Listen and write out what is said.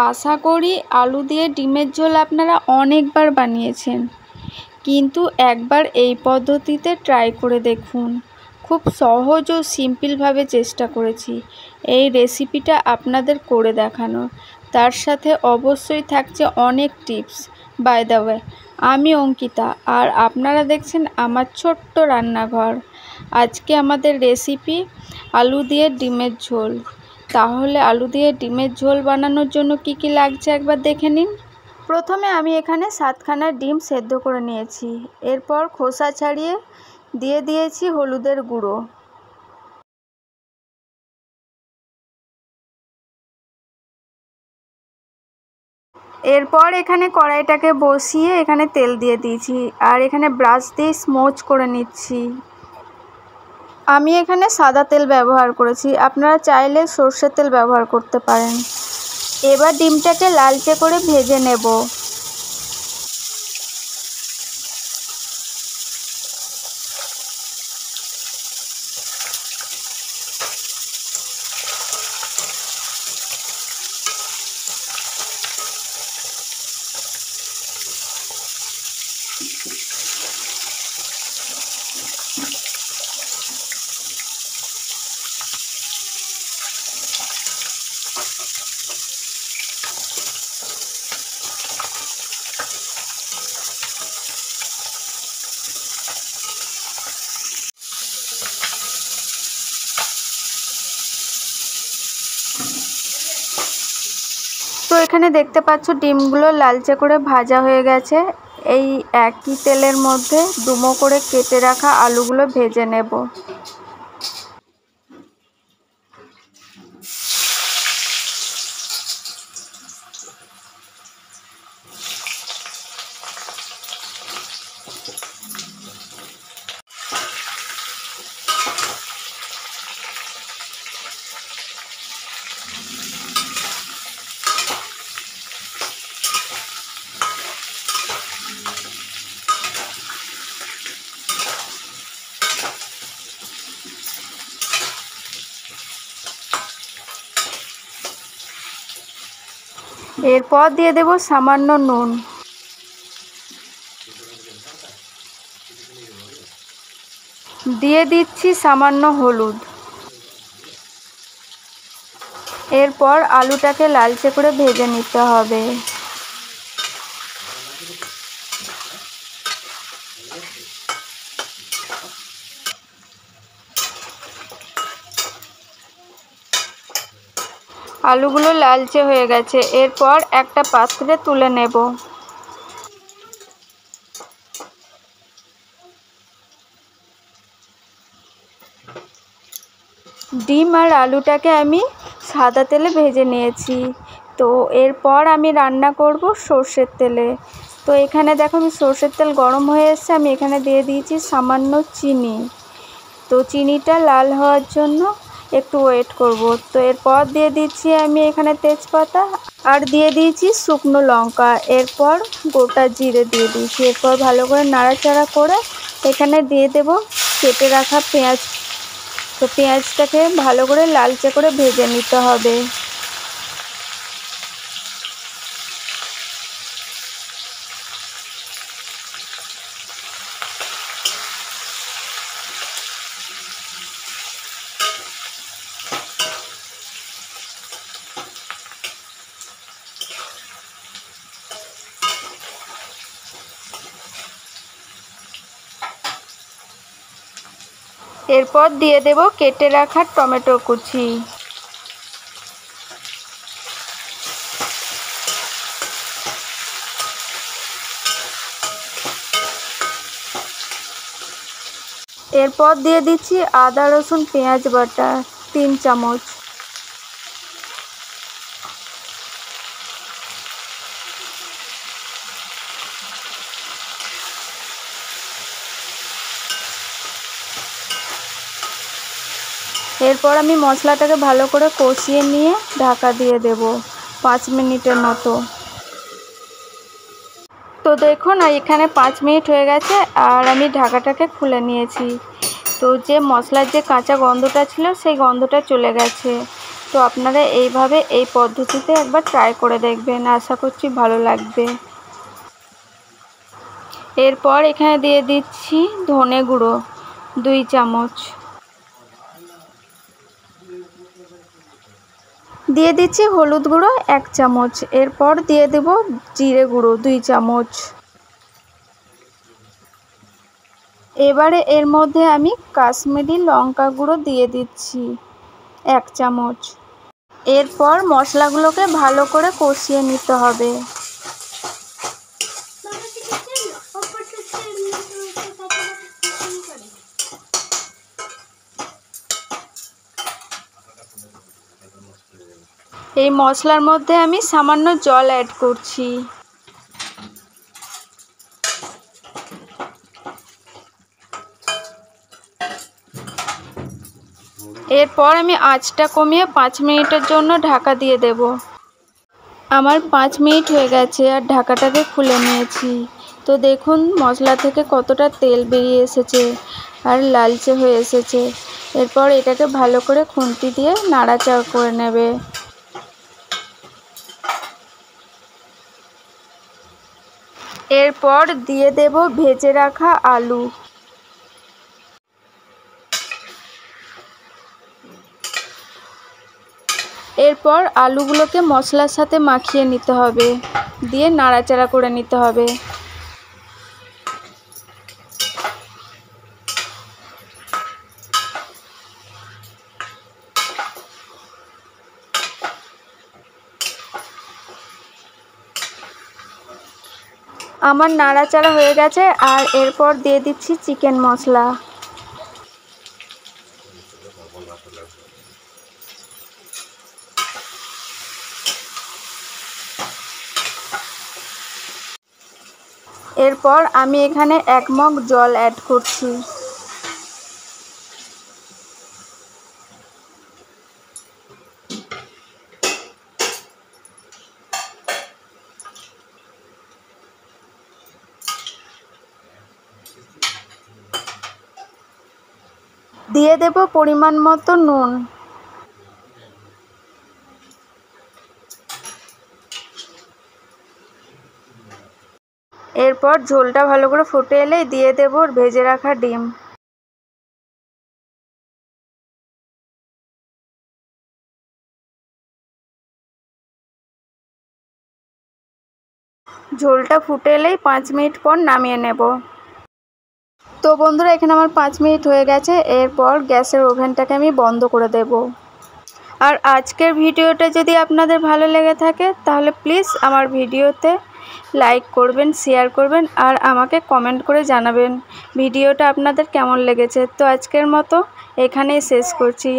আশা করি আলু দিয়ে ডিমের ঝোল আপনারা অনেকবার বানিয়েছেন, কিন্তু একবার এই পদ্ধতিতে ট্রাই করে দেখুন। খুব সহজ ও সিম্পলভাবে চেষ্টা করেছি এই রেসিপিটা আপনাদের করে দেখানোর। তার সাথে অবশ্যই থাকছে অনেক টিপস। বাই দ্য ওয়ে, আমি অঙ্কিতা আর আপনারা দেখছেন আমার ছোট্ট রান্নাঘর। আজকে আমাদের রেসিপি আলু দিয়ে ডিমের ঝোল। তাহলে আলু দিয়ে ডিমের ঝোল বানানোর জন্য কি কি লাগছে একবার দেখে নিন। প্রথমে আমি এখানে 7খানা ডিম সেদ্ধ করে নিয়েছি। এরপর খোসা ছাড়িয়ে দিয়ে দিয়েছি হলুদের গুঁড়ো। এরপর এখানে কড়াইটাকে বসিয়ে এখানে তেল দিয়ে দিয়েছি আর এখানে ব্রাশ দিয়ে স্মোচ করে নিচ্ছি। আমি এখানে সাদা তেল ব্যবহার করেছি, আপনারা চাইলে সর্ষের তেল ব্যবহার করতে পারেন। এবার ডিমটাকে লালচে করে ভেজে নেব। তো এখানে দেখতে পাচ্ছ ডিমগুলো লালচে করে ভাজা হয়ে গেছে। এই একই তেলের মধ্যে ডুমো করে কেটে রাখা আলুগুলো ভেজে নেব। এরপর দিয়ে দেব সামান্য নুন। দিয়ে দিচ্ছি সামান্য হলুদ। এরপর আলুটাকে লালচে করে ভেজে নিতে হবে। আলুগুলো লালচে হয়ে গেছে, এরপর একটা পাত্রে তুলে নেব। ডিম আর আলুটাকে আমি সাদা তেলে ভেজে নিয়েছি। তো এরপর আমি রান্না করব সর্ষের তেলে। তো এখানে দেখো আমি সর্ষের তেল গরম হয়ে এসেছে, আমি এখানে দিয়ে দিয়েছি সামান্য চিনি। তো চিনিটা লাল হওয়ার জন্য একটু ওয়েট করব। তো এরপর দিয়ে দিচ্ছি আমি এখানে তেজপাতা আর দিয়ে দিয়েছি শুকনো লঙ্কা। এরপর গোটা জিরে দিয়ে দিয়েছি। এরপর ভালো করে নাড়াচাড়া করে এখানে দিয়ে দেব কেটে রাখা পেঁয়াজ। তো পেঁয়াজটাকে ভালো করে লালচে করে ভেজে নিতে হবে। এরপর দিয়ে দেব কেটে রাখা টমেটো কুচি। এরপর দিয়ে দিচ্ছি আদা রসুন পেঁয়াজ বাটা 3 চামচ। এরপর আমি মশলাটাকে ভালো করে কষিয়ে নিয়ে ঢাকা দিয়ে দেব 5 মিনিটের মতো। তো দেখুন এখানে 5 মিনিট হয়ে গেছে আর আমি ঢাকাটাকে খুলে নিয়েছি। তো যে মশলার যে কাঁচা গন্ধটা ছিল সেই গন্ধটা চলে গেছে। তো আপনারা এইভাবে এই পদ্ধতিতে একবার ট্রাই করে দেখবেন, আশা করছি ভালো লাগবে। এরপর এখানে দিয়ে দিচ্ছি ধনে গুঁড়ো 2 চামচ, দিয়ে দিচ্ছি হলুদ গুঁড়ো 1 চামচ, এরপর দিয়ে দেব জিরে গুঁড়ো 2 চামচ। এবারে এর মধ্যে আমি কাশ্মীরি লঙ্কা গুঁড়ো দিয়ে দিচ্ছি 1 চামচ। এরপর মশলাগুলোকে ভালো করে কষিয়ে নিতে হবে। এই মশলার মধ্যে আমি সামান্য জল অ্যাড করছি। এরপর আমি আঁচটা কমিয়ে 5 মিনিটের জন্য ঢাকা দিয়ে দেব। আমার 5 মিনিট হয়ে গেছে আর ঢাকাটাকে খুলে নিয়েছি। তো দেখুন মশলা থেকে কতটা তেল বেরিয়ে এসেছে আর লালচে হয়ে এসেছে। এরপর এটাকে ভালো করে খুন্তি দিয়ে নাড়াচাড়া করে নেবে। এরপর দিয়ে দেব ভেজে রাখা আলু। এরপর আলুগুলোকে মশলার সাথে মাখিয়ে নিতে হবে, দিয়ে নাড়াচাড়া করে নিতে হবে। আমার নাড়াচাড়া হয়ে গেছে আর এরপর দিয়ে দিচ্ছি চিকেন মশলা। এরপর আমি এখানে 1 মগ জল অ্যাড করছি। দিয়ে দেব পরিমাণ মতো নুন। এরপর ঝোলটা ভালো করে ফুটে এলেই দিয়ে দেব ভেজে রাখা ডিম। ঝোলটা ফুটে এলেই 5 মিনিট পর নামিয়ে নেব। তো বন্ধুরা এখানে আমার 5 মিনিট হয়ে গেছে। এরপর গ্যাসের ওভেনটাকে আমি বন্ধ করে দেব। আর আজকের ভিডিওটা যদি আপনাদের ভালো লেগে থাকে তাহলে প্লিজ আমার ভিডিওতে লাইক করবেন, শেয়ার করবেন আর আমাকে কমেন্ট করে জানাবেন ভিডিওটা আপনাদের কেমন লেগেছে। তো আজকের মতো এখানেই শেষ করছি।